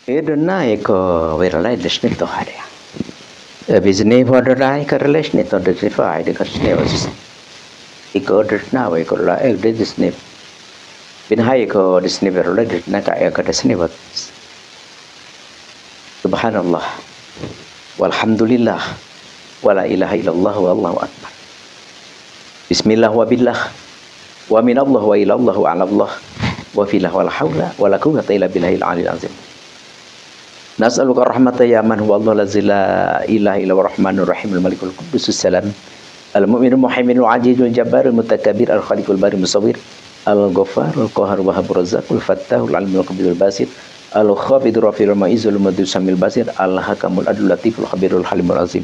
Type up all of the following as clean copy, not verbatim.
Iduna eko wiralai desni to hade. Bizni wadalai karlesni to desni faide karsne was. Iko desna wa iko la ek desni. Bin hai iko desni wiralai desna ka ek desni wat. Subhanallah. Walhamdulillah. Wala ilaha illallah wallahu akbar. Bismillah wa billah. Wa minallah wa ilallah wa ala Allah. Wa filah wala hawla wala quwwata illa billahil aliyil azim. Nas'aluka rahmatan ya man huwa Allah la ilaha illa huwa rahmanur rahim al-malikul qudusus salam al-mu'minul muhaiminul ajizul jabbarul mutakabbir al-khaliqul bari musawwir al-ghaffarul qahhar wahabur razzaqul fattahul alimul qabirul basir al-khabidur rafiul maizul madus samil basir al-hakamul adul latiful khabirul halimul azim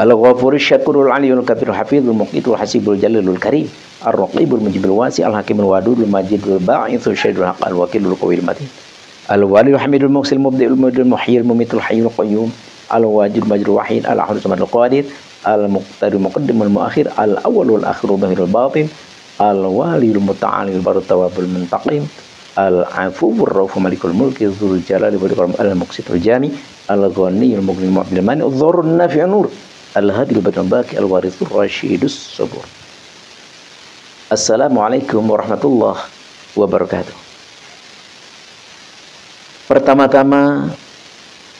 al-ghafurus syakurul aliyul kabirul hafizul muqitul hasibul jalilul karim ar-raqibul mujibul wasi al-hakimul wadudul majidul ba'ithul syaidul haqal wakilul qawil matin al-walil hamidul muqsil mubdi'ul mudil muhyil mumitul hayyul qayyum al-wajid majrul wahid al-ahadus samadul qadir al-muqtadir muqaddimul muakhir al-awwalul akhirul dhahirul batin al-walil muta'alil baru tawabul muntaqim al-afuwur raufu malikul mulki dzul jalali wal ikram al-muqsitul jami al-ghaniyul mughni mu'bil mani adh-dharrun nafi'un nur al-hadil badal baqi al-warithur rasyidus sabur. Assalamualaikum warahmatullahi wabarakatuh. Pertama-tama,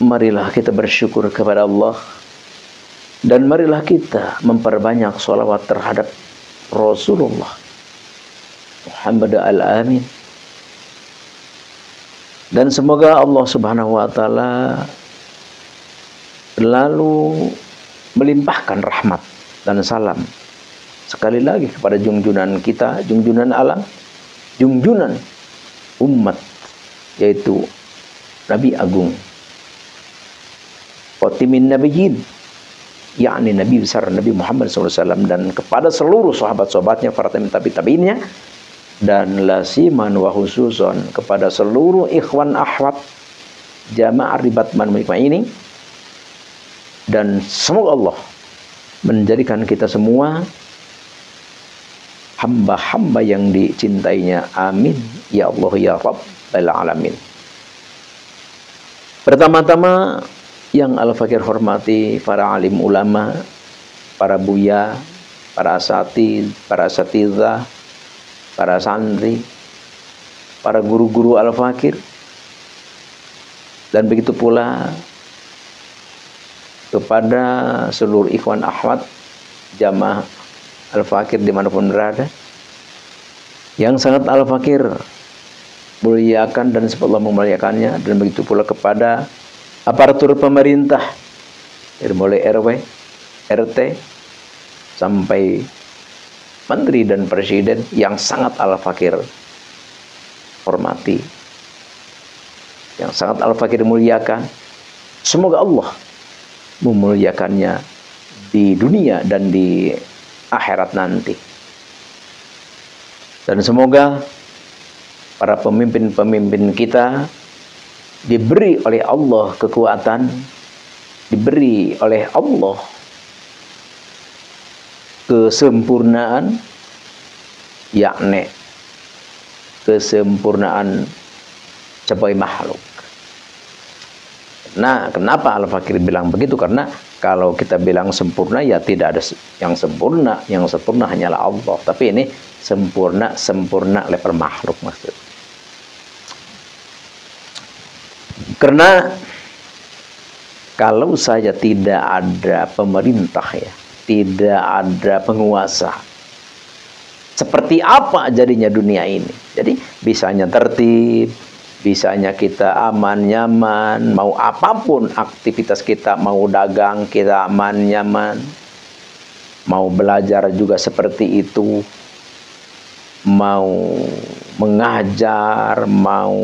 marilah kita bersyukur kepada Allah dan marilah kita memperbanyak sholawat terhadap Rasulullah Muhammad al-Amin. Dan semoga Allah Subhanahu wa Ta'ala lalu melimpahkan rahmat dan salam sekali lagi kepada junjunan kita, junjunan alam, junjunan umat, yaitu Nabi Agung Khatimin Nabiyyin, yakni Nabi besar Nabi Muhammad SAW, dan kepada seluruh sahabat-sahabatnya, para tabi'innya, dan lasiman wa khususon kepada seluruh ikhwan ahwat jamaah ribat man ini. Dan semoga Allah menjadikan kita semua hamba-hamba yang dicintainya. Amin ya Allah ya Rabbal alamin. Pertama-tama yang Al-Fakir hormati para alim ulama, para buya, para asatid, para asatidzah, para santri, para guru-guru Al-Fakir, dan begitu pula kepada seluruh ikhwan ahwat jamaah Al-Fakir dimanapun berada, yang sangat Al-Fakir muliakan dan sebab Allah memuliakannya. Dan begitu pula kepada aparatur pemerintah dari mulai RW, RT sampai menteri dan presiden yang sangat Al-Fakir hormati, yang sangat Al-Fakir muliakan. Semoga Allah memuliakannya di dunia dan di akhirat nanti. Dan semoga para pemimpin-pemimpin kita diberi oleh Allah kekuatan, diberi oleh Allah kesempurnaan, yakni kesempurnaan capai makhluk. Nah, kenapa Al-Fakir bilang begitu? Karena kalau kita bilang sempurna, ya tidak ada yang sempurna. Yang sempurna hanyalah Allah. Tapi ini sempurna level makhluk maksudnya. Karena kalau saja tidak ada pemerintah, ya, tidak ada penguasa, seperti apa jadinya dunia ini? Jadi bisanya tertib, bisanya kita aman, nyaman, mau apapun aktivitas kita, mau dagang kita aman, nyaman, mau belajar juga seperti itu, mau mengajar, mau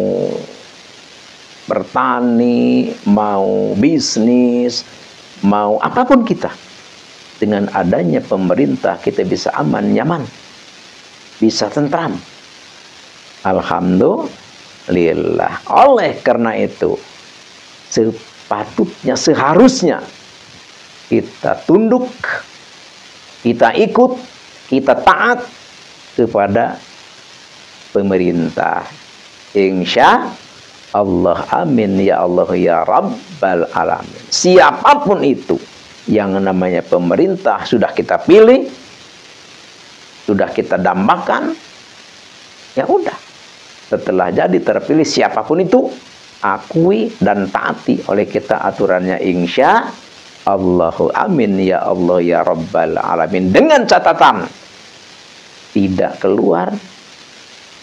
bertani, mau bisnis, mau apapun kita, dengan adanya pemerintah kita bisa aman, nyaman, bisa tentram. Alhamdulillah. Oleh karena itu, sepatutnya, seharusnya kita tunduk, kita ikut, kita taat kepada pemerintah. Insya Allah amin ya Allah ya Rabbal alamin. Siapapun itu yang namanya pemerintah sudah kita pilih, sudah kita dambakan, ya udah. Setelah jadi terpilih siapapun itu, akui dan taati oleh kita aturannya, insya Allahu amin ya Allah ya Rabbal alamin, dengan catatan tidak keluar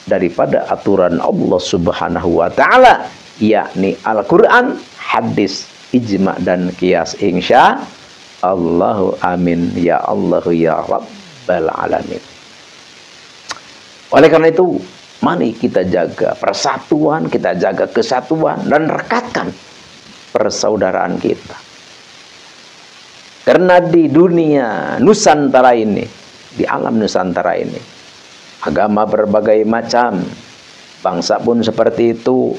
daripada aturan Allah Subhanahu wa taala, yakni Al-Qur'an, hadis, ijma dan qiyas, insya Allahu amin ya Allah ya Rabbal alamin. Oleh karena itu, mari kita jaga persatuan, kita jaga kesatuan dan rekatkan persaudaraan kita. Karena di dunia Nusantara ini, di alam Nusantara ini, agama berbagai macam, bangsa pun seperti itu,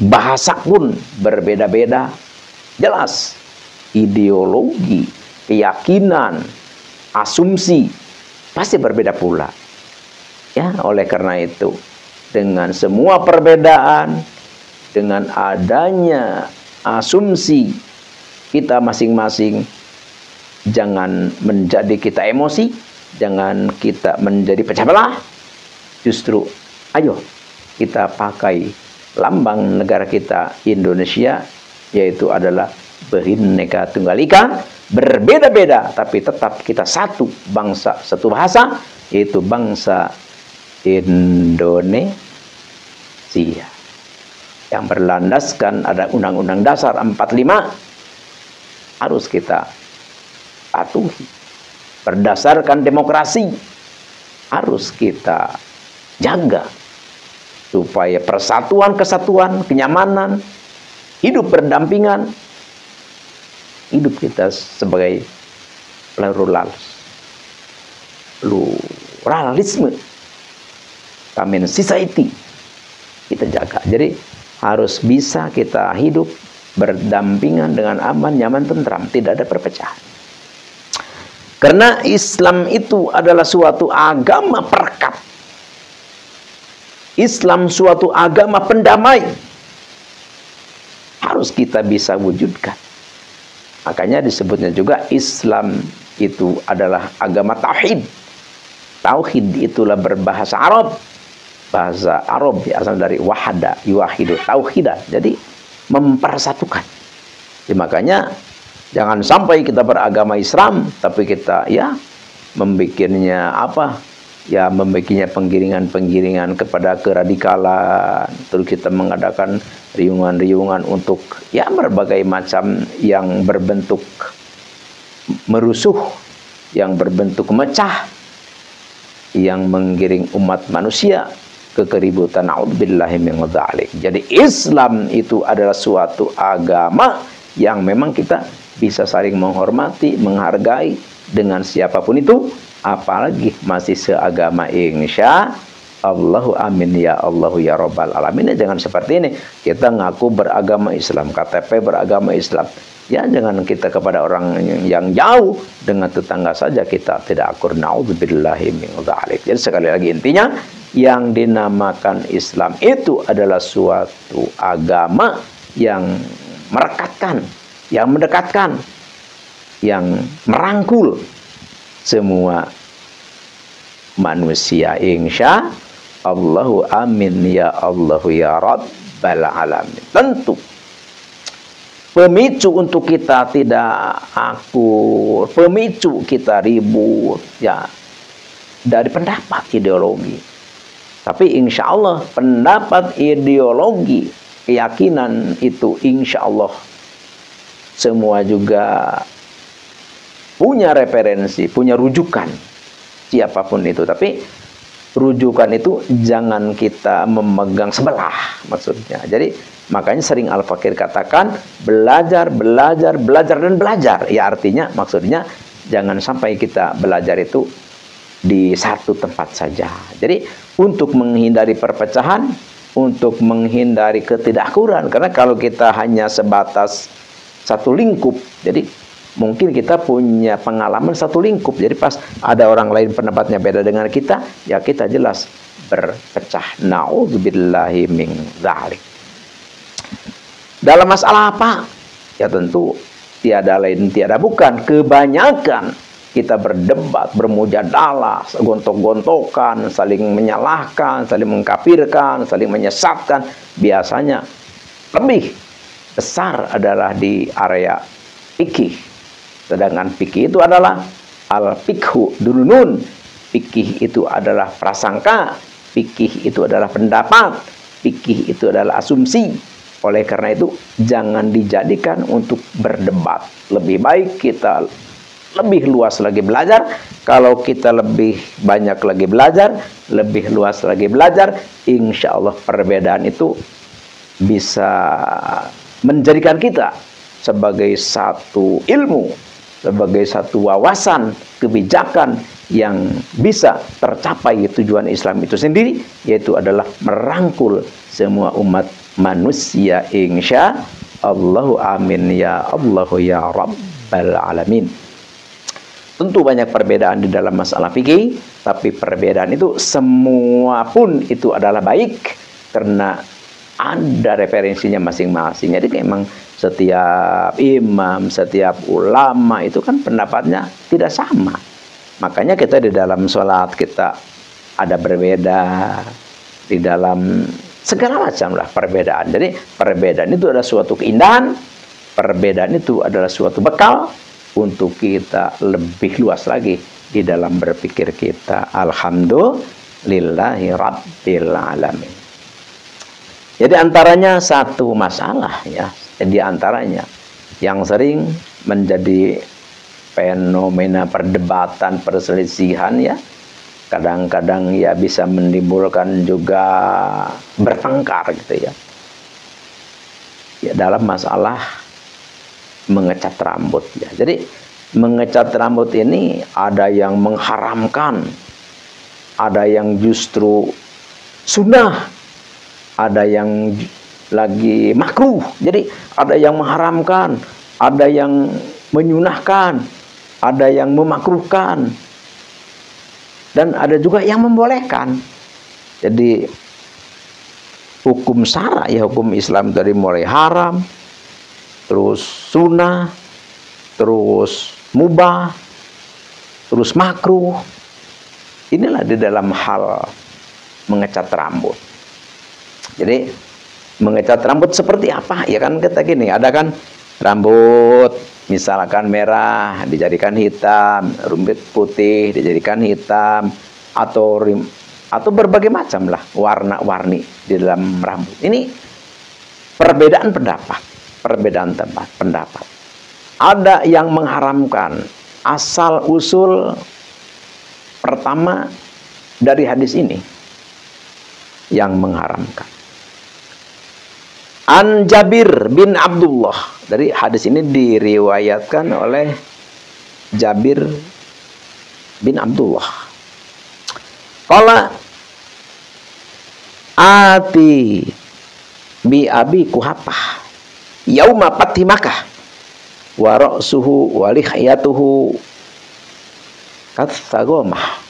bahasa pun berbeda-beda, jelas ideologi, keyakinan, asumsi pasti berbeda pula. Ya, oleh karena itu, dengan semua perbedaan, dengan adanya asumsi kita masing-masing, jangan menjadi kita emosi, jangan kita menjadi pecah belah. Justru ayo kita pakai lambang negara kita Indonesia, yaitu adalah Bhinneka Tunggal Ika, berbeda-beda tapi tetap kita satu bangsa, satu bahasa, yaitu bangsa Indonesia yang berlandaskan ada Undang-Undang Dasar 45, harus kita patuhi. Berdasarkan demokrasi harus kita jaga supaya persatuan, kesatuan, kenyamanan, hidup berdampingan, hidup kita sebagai pluralisme, common society kita jaga. Jadi harus bisa kita hidup berdampingan dengan aman, nyaman, tentram, tidak ada perpecahan. Karena Islam itu adalah suatu agama perekat. Islam suatu agama pendamai. Harus kita bisa wujudkan. Makanya disebutnya juga Islam itu adalah agama tauhid. Tauhid itulah berbahasa Arab. Bahasa Arab asal dari wahada, yuwahidu, tauhidah. Jadi mempersatukan. Jadi makanya jangan sampai kita beragama Islam tapi kita ya membikinnya apa? Ya membikinnya penggiringan-penggiringan kepada keradikalan. Terus kita mengadakan riungan-riungan untuk ya berbagai macam yang berbentuk merusuh, yang berbentuk mecah, yang menggiring umat manusia ke keributan. A'udzubillahi min dzalik. Jadi Islam itu adalah suatu agama yang memang kita bisa saling menghormati, menghargai dengan siapapun itu, apalagi masih seagama, insya Allahu amin ya Allahu ya Rabbal alamin. Jangan seperti ini, kita ngaku beragama Islam, KTP beragama Islam, ya jangan kita kepada orang yang jauh, dengan tetangga saja kita tidak akur. Na'udzubillahi min dzalik. Jadi sekali lagi intinya, yang dinamakan Islam itu adalah suatu agama yang merekatkan, yang mendekatkan, yang merangkul semua manusia, insya Allahu amin ya Allahu ya Rabbal alamin. Tentu pemicu untuk kita tidak akur, pemicu kita ribut ya dari pendapat ideologi. Tapi insya Allah pendapat ideologi keyakinan itu insya Allah semua juga punya referensi, punya rujukan siapapun itu. Tapi rujukan itu jangan kita memegang sebelah, maksudnya. Jadi makanya sering Al-Fakir katakan belajar, belajar, belajar dan belajar. Ya artinya maksudnya jangan sampai kita belajar itu di satu tempat saja. Jadi untuk menghindari perpecahan, untuk menghindari ketidakakuran, karena kalau kita hanya sebatas satu lingkup, jadi mungkin kita punya pengalaman satu lingkup, jadi pas ada orang lain pendapatnya beda dengan kita, ya kita jelas berpecah. Na'udzubillahi min dzalik. Dalam masalah apa? Ya tentu tiada lain tiada bukan, kebanyakan kita berdebat, bermujadalah, gontok-gontokan, saling menyalahkan, saling mengkafirkan, saling menyesatkan. Biasanya lebih besar adalah di area fikih. Sedangkan fikih itu adalah al-fikhu dunun. Fikih itu adalah prasangka, fikih itu adalah pendapat, fikih itu adalah asumsi. Oleh karena itu jangan dijadikan untuk berdebat. Lebih baik kita lebih luas lagi belajar. Kalau kita lebih banyak lagi belajar, lebih luas lagi belajar, insya Allah perbedaan itu bisa menjadikan kita sebagai satu ilmu, sebagai satu wawasan, kebijakan yang bisa tercapai tujuan Islam itu sendiri, yaitu adalah merangkul semua umat manusia, insya Allahu amin ya Allah ya Rabbal alamin. Tentu banyak perbedaan di dalam masalah fikih, tapi perbedaan itu semua pun itu adalah baik karena ada referensinya masing-masing. Jadi memang setiap imam, setiap ulama itu kan pendapatnya tidak sama. Makanya kita di dalam sholat kita ada berbeda, di dalam segala macam lah perbedaan. Jadi perbedaan itu adalah suatu keindahan, perbedaan itu adalah suatu bekal untuk kita lebih luas lagi di dalam berpikir kita. Alhamdulillahi Rabbil Alamin. Jadi antaranya satu masalah ya, di antaranya yang sering menjadi fenomena perdebatan, perselisihan ya, kadang-kadang ya bisa menimbulkan juga bertengkar gitu ya. Ya dalam masalah mengecat rambut ya. Jadi mengecat rambut ini ada yang mengharamkan, ada yang justru sunnah, ada yang lagi makruh. Jadi ada yang mengharamkan, ada yang menyunahkan, ada yang memakruhkan, dan ada juga yang membolehkan. Jadi hukum syara ya, hukum Islam dari mulai haram, terus sunnah, terus mubah, terus makruh. Inilah di dalam hal mengecat rambut. Jadi mengecat rambut seperti apa? Ya kan kita gini, ada kan rambut misalkan merah dijadikan hitam, rambut putih dijadikan hitam, atau berbagai macam lah warna-warni di dalam rambut. Ini perbedaan pendapat, perbedaan pendapat. Ada yang mengharamkan, asal usul pertama dari hadis ini yang mengharamkan. An Jabir bin Abdullah, dari hadis ini diriwayatkan oleh Jabir bin Abdullah. Qala ati bi Abi Kuhafah yauma fathi Makkah wa ra'suhu wa lihiyatuhu katsagomah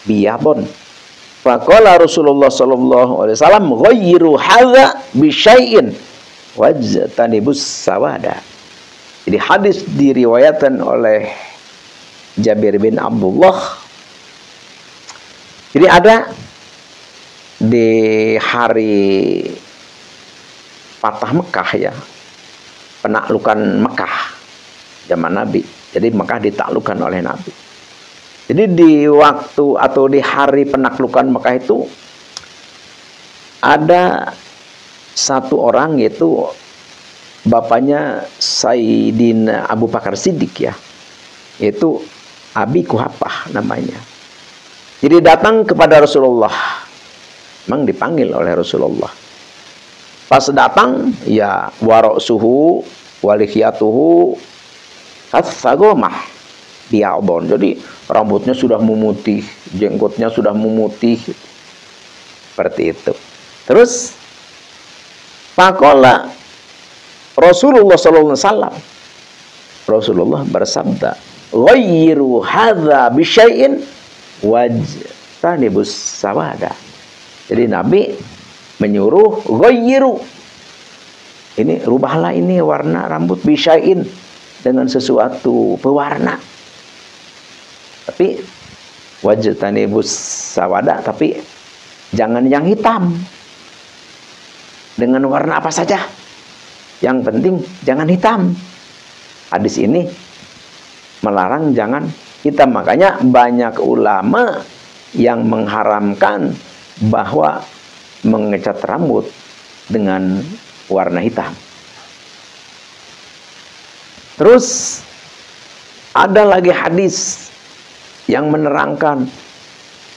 biyabon. Faqala Rasulullah sallallahu alaihi wasallam ghayyiru hadza bi syai'in wajtanibus sawada. Jadi hadis diriwayatkan oleh Jabir bin Abdullah. Jadi ada di hari Fatah Mekah ya, penaklukan Mekah zaman Nabi. Jadi Mekah ditaklukkan oleh Nabi. Jadi di waktu atau di hari penaklukan Mekah itu ada satu orang, yaitu bapaknya Sayyidina Abu Bakar Siddiq ya, yaitu Abi Kuhafah namanya. Jadi datang kepada Rasulullah, memang dipanggil oleh Rasulullah. Pas datang ya warasuhu walihiyatuhu katsagomah bi'adon. Jadi rambutnya sudah memutih, jenggotnya sudah memutih, seperti itu. Terus faqala Rasulullah sallallahu alaihi wasallam, Rasulullah bersabda, ghayyiru hadza bi syai'in wajtanibus sawada. Jadi Nabi menyuruh ghayyiru, ini rubahlah ini warna rambut bisain dengan sesuatu pewarna. Tapi wajtanibus sawada, tapi jangan yang hitam. Dengan warna apa saja. Yang penting jangan hitam. Hadis ini melarang jangan hitam. Makanya banyak ulama yang mengharamkan bahwa mengecat rambut dengan warna hitam. Terus ada lagi hadis yang menerangkan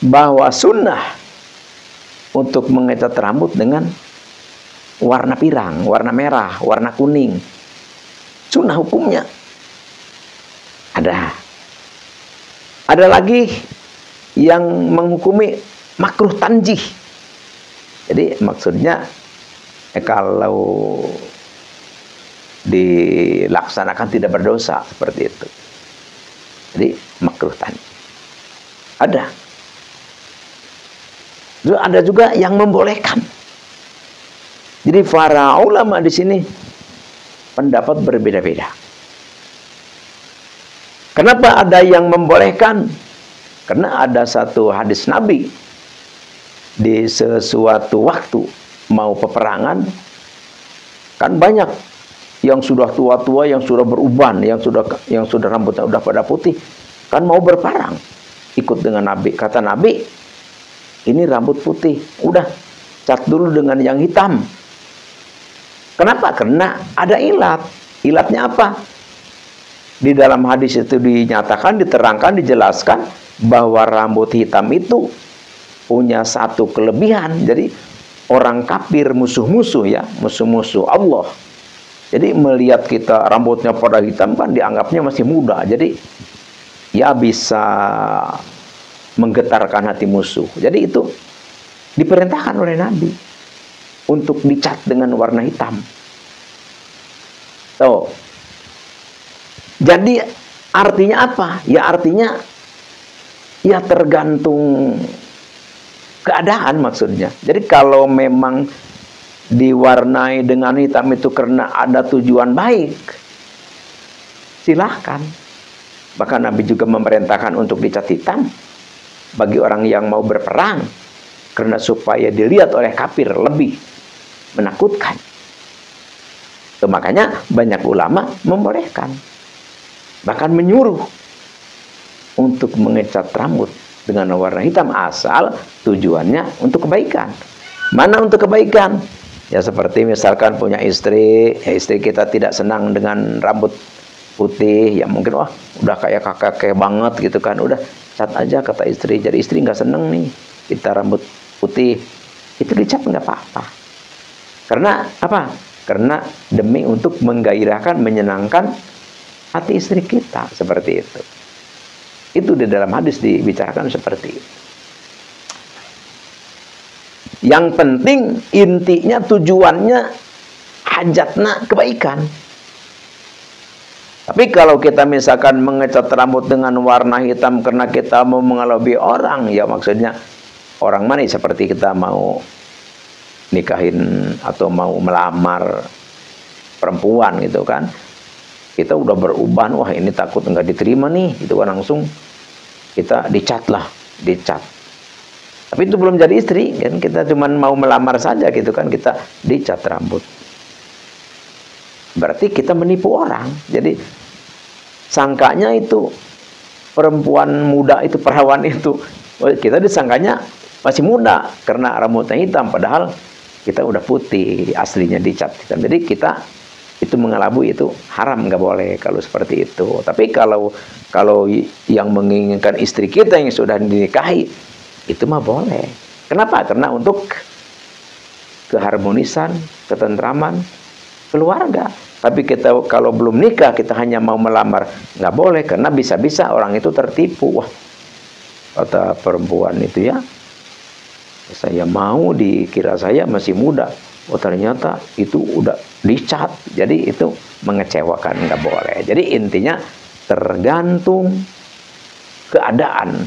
bahwa sunnah untuk mengecat rambut dengan warna pirang, warna merah, warna kuning. Sunnah hukumnya. Ada. Ada lagi yang menghukumi makruh tanjih. Jadi maksudnya kalau dilaksanakan tidak berdosa, seperti itu. Jadi makruh tanjih. Ada. Lalu ada juga yang membolehkan. Jadi para ulama di sini pendapat berbeda-beda. Kenapa ada yang membolehkan? Karena ada satu hadis Nabi di sesuatu waktu mau peperangan, kan banyak yang sudah tua-tua, yang sudah beruban, yang sudah rambutnya udah pada putih, kan mau berperang ikut dengan Nabi. Kata Nabi, ini rambut putih, udah cat dulu dengan yang hitam. Kenapa? Karena ada ilat. Ilatnya apa? Di dalam hadis itu dinyatakan, diterangkan, dijelaskan bahwa rambut hitam itu punya satu kelebihan. Jadi orang kafir, musuh-musuh ya, musuh-musuh Allah. Jadi melihat kita rambutnya pada hitam kan dianggapnya masih muda. Jadi ya bisa menggetarkan hati musuh. Jadi itu diperintahkan oleh Nabi untuk dicat dengan warna hitam. Tuh. Jadi artinya apa? Ya artinya ya tergantung keadaan maksudnya. Jadi kalau memang diwarnai dengan hitam itu karena ada tujuan baik, silahkan. Bahkan Nabi juga memerintahkan untuk dicat hitam bagi orang yang mau berperang, karena supaya dilihat oleh kafir lebih menakutkan. Itu makanya banyak ulama membolehkan, bahkan menyuruh untuk mengecat rambut dengan warna hitam asal tujuannya untuk kebaikan. Mana untuk kebaikan? Ya seperti misalkan punya istri, ya istri kita tidak senang dengan rambut putih, ya mungkin wah udah kayak kakek banget gitu kan, udah cat aja kata istri. Jadi istri nggak seneng nih kita rambut putih, itu dicat nggak apa-apa. Karena apa? Karena demi untuk menggairahkan, menyenangkan hati istri kita, seperti itu. Itu di dalam hadis dibicarakan seperti itu. Yang penting intinya tujuannya hajatna kebaikan. Tapi kalau kita misalkan mengecat rambut dengan warna hitam karena kita mau mengelabui orang, ya maksudnya orang mana seperti kita mau nikahin atau mau melamar perempuan gitu kan. Kita udah beruban, wah ini takut nggak diterima nih, itu kan langsung kita dicat lah, dicat. Tapi itu belum jadi istri, kan kita cuma mau melamar saja gitu kan, kita dicat rambut. Berarti kita menipu orang. Jadi sangkanya itu perempuan muda itu, perawan itu, kita disangkanya masih muda karena rambutnya hitam, padahal kita udah putih, aslinya dicat. Jadi kita itu mengelabui, itu haram, nggak boleh kalau seperti itu. Tapi kalau yang menginginkan istri kita yang sudah dinikahi, itu mah boleh. Kenapa? Karena untuk keharmonisan, ketentraman keluarga. Tapi kita kalau belum nikah, kita hanya mau melamar, nggak boleh, karena bisa-bisa orang itu tertipu. Wah, kata perempuan itu ya, saya mau, dikira saya masih muda. Oh ternyata itu udah dicat. Jadi itu mengecewakan, nggak boleh. Jadi intinya tergantung keadaan,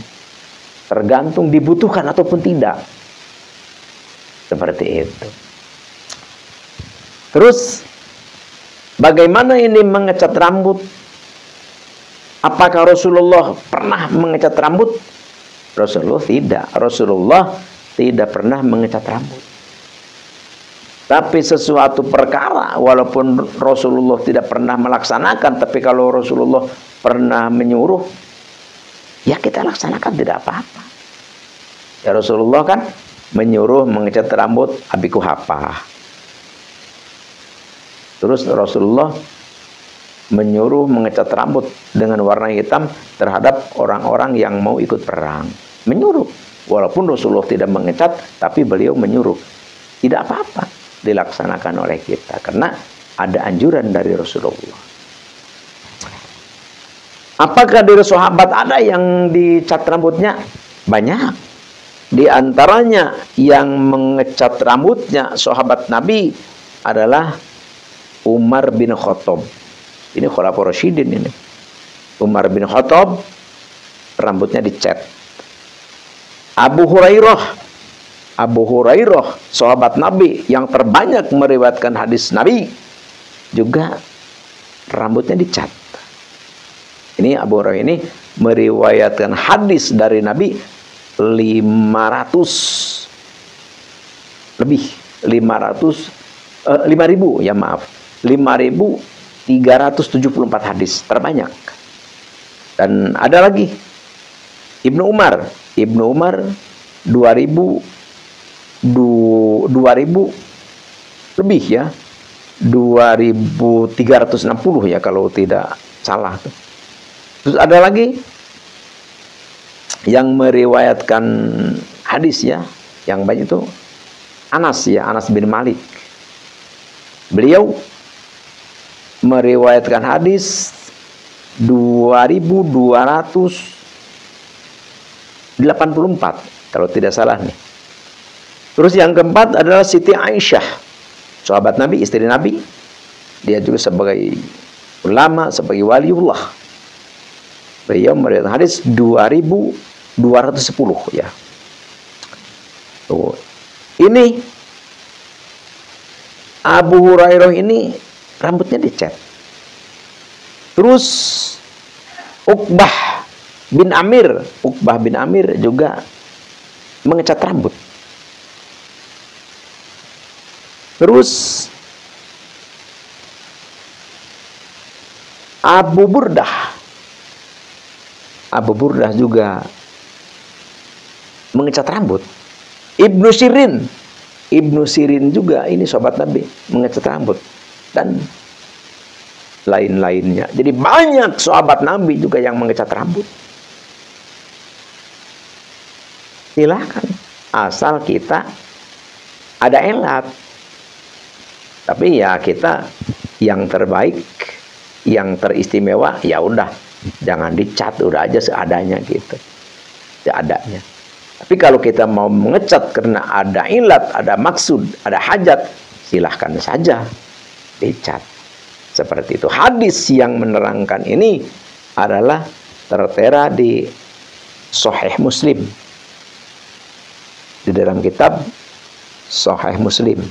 tergantung dibutuhkan ataupun tidak, seperti itu. Terus Bagaimana ini mengecat rambut? Apakah Rasulullah pernah mengecat rambut? Rasulullah tidak. Rasulullah tidak pernah mengecat rambut. Tapi sesuatu perkara, walaupun Rasulullah tidak pernah melaksanakan, tapi kalau Rasulullah pernah menyuruh, ya kita laksanakan, tidak apa-apa. Ya Rasulullah kan menyuruh mengecat rambut Abi Quhafah. Terus Rasulullah menyuruh mengecat rambut dengan warna hitam terhadap orang-orang yang mau ikut perang. Menyuruh. Walaupun Rasulullah tidak mengecat, tapi beliau menyuruh. Tidak apa-apa dilaksanakan oleh kita, karena ada anjuran dari Rasulullah. Apakah dari sahabat ada yang dicat rambutnya? Banyak. Di antaranya yang mengecat rambutnya sahabat Nabi adalah Umar bin Khattab. Ini Khulafaur Rasyidin ini. Umar bin Khattab rambutnya dicat. Abu Hurairah, sahabat Nabi yang terbanyak meriwayatkan hadis Nabi, juga rambutnya dicat. Ini Abu Hurairah ini meriwayatkan hadis dari Nabi 500 lebih, 5.000 ya maaf, 5.374 hadis, terbanyak. Dan ada lagi Ibnu Umar 2000 lebih ya, 2360 ya kalau tidak salah. Terus ada lagi yang meriwayatkan hadis ya, yang banyak itu Anas ya, Anas bin Malik. Beliau meriwayatkan hadis 2284 kalau tidak salah nih. Terus yang keempat adalah Siti Aisyah, sahabat Nabi, istri Nabi. Dia juga sebagai ulama, sebagai waliullah. Beliau meriwayatkan hadis 2210 ya. Tuh. Ini Abu Hurairah ini rambutnya dicat. Terus Uqbah bin Amir juga mengecat rambut. Terus Abu Burdah juga mengecat rambut. Ibnu Sirin juga ini sahabat Nabi mengecat rambut, dan lain-lainnya. Jadi banyak sahabat Nabi juga yang mengecat rambut. Silakan, asal kita ada elat. Tapi ya kita yang terbaik, yang teristimewa, ya udah jangan dicat, udah aja seadanya gitu, seadanya. Tapi kalau kita mau mengecat karena ada ilat, ada maksud, ada hajat, silahkan saja dicat. Seperti itu. Hadis yang menerangkan ini adalah tertera di Sahih Muslim. Di dalam kitab Sahih Muslim.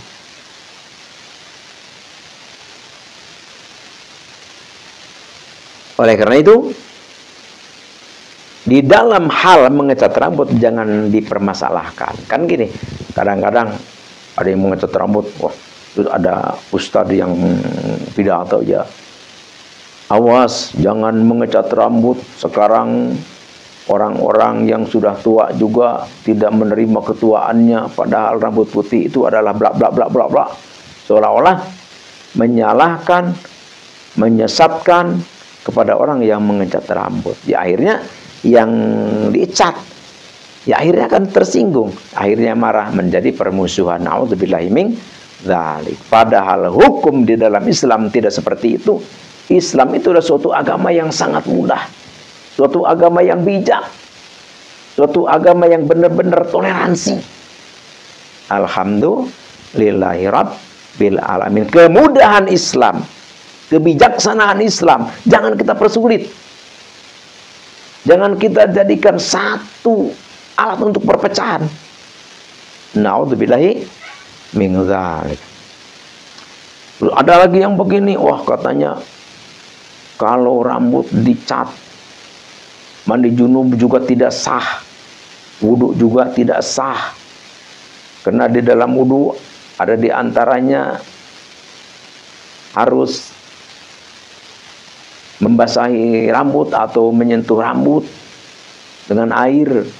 Oleh karena itu, di dalam hal mengecat rambut jangan dipermasalahkan. Kan gini, kadang-kadang ada yang mengecat rambut, wah, terus ada ustadz yang pidato ya, awas jangan mengecat rambut, sekarang orang-orang yang sudah tua juga tidak menerima ketuaannya, padahal rambut putih itu adalah bla bla bla bla bla. Seolah-olah menyalahkan, menyesatkan kepada orang yang mengecat rambut. Ya akhirnya yang dicat, ya akhirnya akan tersinggung, akhirnya marah, menjadi permusuhan. Na'udzubillahi min dzalik. Padahal hukum di dalam Islam tidak seperti itu. Islam itu adalah suatu agama yang sangat mudah, suatu agama yang bijak, suatu agama yang benar-benar toleransi. Alhamdulillahi rabbil alamin. Kemudahan Islam, kebijaksanaan Islam jangan kita persulit. Jangan kita jadikan satu alat untuk perpecahan. Na'udzubillahi min dzalik. Terus ada lagi yang begini, wah katanya kalau rambut dicat, mandi junub juga tidak sah, wudhu juga tidak sah. Karena di dalam wudhu ada di antaranya harus membasahi rambut atau menyentuh rambut dengan air.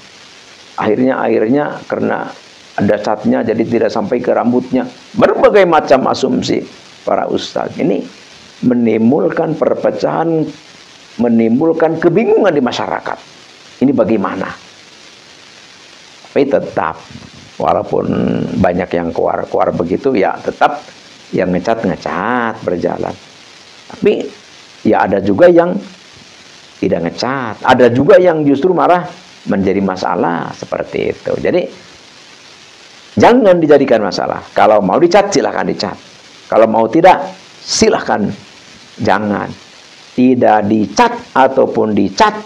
Airnya karena ada catnya jadi tidak sampai ke rambutnya. Berbagai macam asumsi para ustadz ini menimbulkan perpecahan, menimbulkan kebingungan di masyarakat. Ini bagaimana? Tapi tetap, walaupun banyak yang keluar begitu, ya tetap yang ngecat berjalan. Tapi ya ada juga yang tidak ngecat, ada juga yang justru marah menjadi masalah seperti itu. Jadi jangan dijadikan masalah. Kalau mau dicat silahkan dicat. Kalau mau tidak silahkan jangan. Tidak dicat ataupun dicat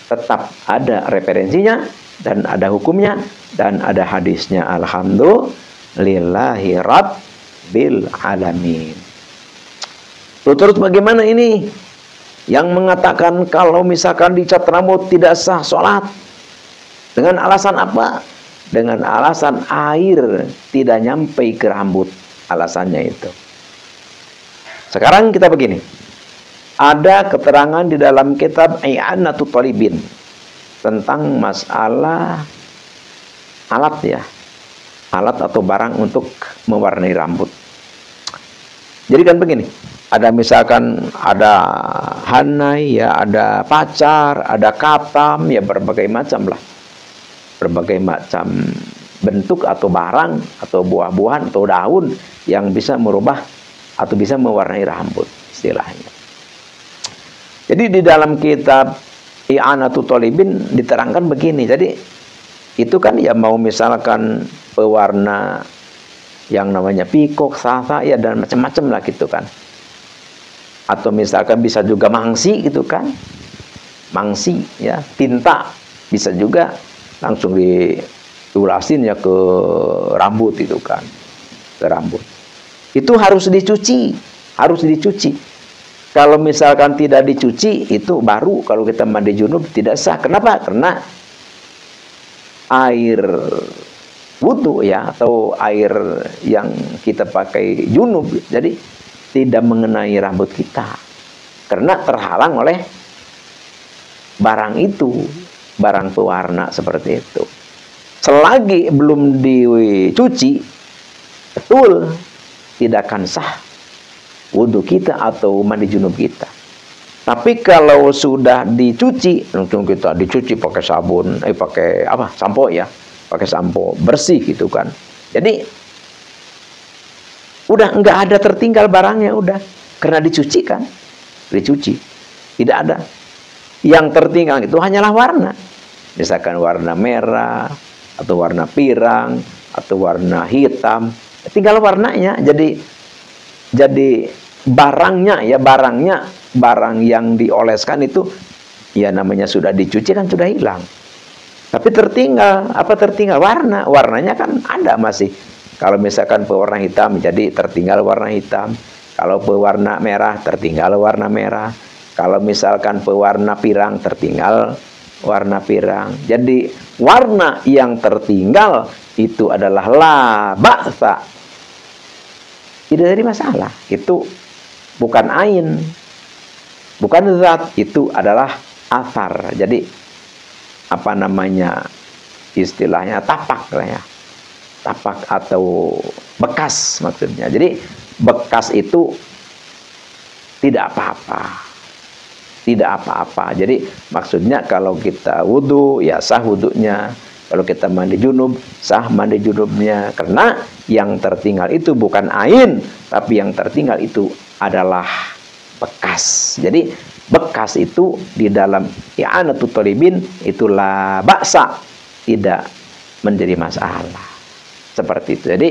tetap ada referensinya dan ada hukumnya dan ada hadisnya. Alhamdulillahi rabbil alamin. Terus bagaimana ini? Yang mengatakan kalau misalkan dicat rambut tidak sah sholat. Dengan alasan apa? Dengan alasan air tidak nyampe ke rambut. Alasannya itu. Sekarang kita begini. Ada keterangan di dalam kitab I'anatul Talibin tentang masalah alat ya. Alat atau barang untuk mewarnai rambut. Jadi kan begini. Ada misalkan ada hanai ya, ada pacar, ada katam ya, berbagai macam lah. Berbagai macam bentuk atau barang atau buah-buahan atau daun yang bisa merubah atau bisa mewarnai rambut istilahnya. Jadi di dalam kitab I'anatul Talibin diterangkan begini. Jadi itu kan ya mau misalkan pewarna yang namanya pikok, sasa ya dan macam-macam lah gitu kan. Atau misalkan bisa juga mangsi gitu kan. Mangsi ya, tinta bisa juga langsung diulasin ya ke rambut itu kan. Ke rambut. Itu harus dicuci, harus dicuci. Kalau misalkan tidak dicuci, itu baru kalau kita mandi junub tidak sah. Kenapa? Karena air wudhu ya, atau air yang kita pakai junub, jadi tidak mengenai rambut kita. Karena terhalang oleh barang itu, barang pewarna seperti itu. Selagi belum dicuci, betul tidak akan sah wudhu kita atau mandi junub kita. Tapi kalau sudah dicuci, langsung kita dicuci pakai sabun, pakai apa? Sampo ya, pakai sampo bersih gitu kan. Jadi udah nggak ada tertinggal barangnya udah, karena dicuci kan, dicuci, tidak ada. Yang tertinggal itu hanyalah warna, misalkan warna merah atau warna pirang atau warna hitam, tinggal warnanya. Jadi barangnya ya, barang yang dioleskan itu ya namanya sudah dicuci kan sudah hilang. Tapi tertinggal apa? Tertinggal warnanya kan ada masih. Kalau misalkan pewarna hitam jadi tertinggal warna hitam. Kalau pewarna merah tertinggal warna merah. Kalau misalkan pewarna pirang tertinggal warna pirang. Jadi warna yang tertinggal itu adalah la ba'sa. Tidak jadi masalah. Itu bukan ain, bukan zat, itu adalah asar. Jadi apa namanya istilahnya, tapak lah ya, tapak atau bekas maksudnya. Jadi bekas itu tidak apa-apa, tidak apa-apa. Jadi maksudnya kalau kita wudhu ya sah wudhunya, kalau kita mandi junub sah mandi junubnya. Karena yang tertinggal itu bukan ain, tapi yang tertinggal itu adalah bekas. Jadi bekas itu di dalam I'anatul Talibin itulah ba'sa, tidak menjadi masalah. Seperti itu. Jadi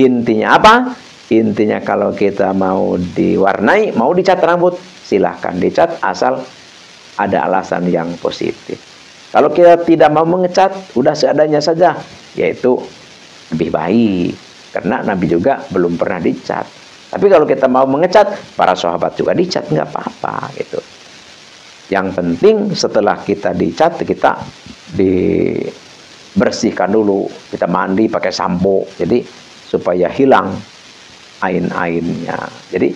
intinya apa? Intinya kalau kita mau diwarnai, mau dicat rambut, silahkan dicat asal ada alasan yang positif. Kalau kita tidak mau mengecat, udah seadanya saja, yaitu lebih baik. Karena Nabi juga belum pernah dicat. Tapi kalau kita mau mengecat, para sahabat juga dicat, nggak apa-apa gitu. Yang penting setelah kita dicat, kita dibersihkan dulu, kita mandi pakai sampo, jadi supaya hilang ain-ainnya. Jadi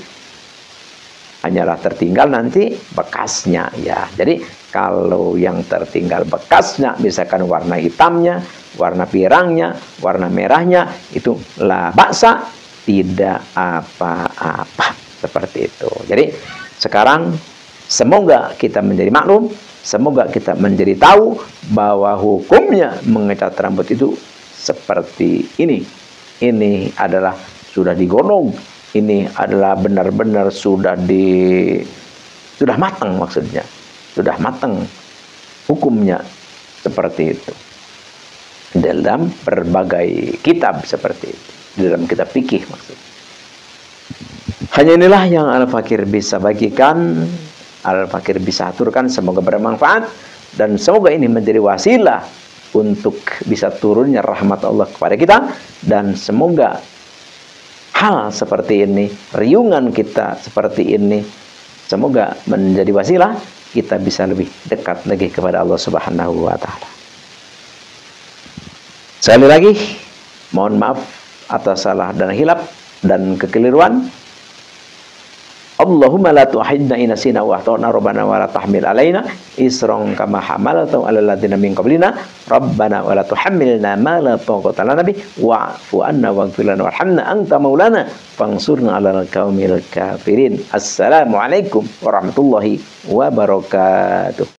hanyalah tertinggal nanti bekasnya ya. Jadi kalau yang tertinggal bekasnya, misalkan warna hitamnya, warna pirangnya, warna merahnya, itu la baksa, tidak apa-apa, seperti itu. Jadi sekarang semoga kita menjadi maklum, semoga kita menjadi tahu bahwa hukumnya mengecat rambut itu seperti ini. Ini adalah sudah digolong, ini adalah benar-benar sudah matang, maksudnya sudah matang hukumnya seperti itu dalam berbagai kitab, seperti itu dalam kitab fikih maksudnya. Hanya inilah yang Al-Fakir bisa bagikan, Al-Fakir bisa aturkan, semoga bermanfaat dan semoga ini menjadi wasilah untuk bisa turunnya rahmat Allah kepada kita, dan semoga hal seperti ini, riungan kita seperti ini, semoga menjadi wasilah kita bisa lebih dekat lagi kepada Allah Subhanahu wa Ta'ala. Sekali lagi, mohon maaf atas salah dan hilap dan kekeliruan. Allahumma la tu'ahidna inasina wa ahtana rabbana wa la tahmil alaina isran kama hamalatu ala alladziina min qablina rabbana wa la tuhammilna ma la taqata lana bih wa'fu anna waghfir lana warhamna anta maulana fansurna 'alal qaumil kafirin. Assalamualaikum warahmatullahi wabarakatuh.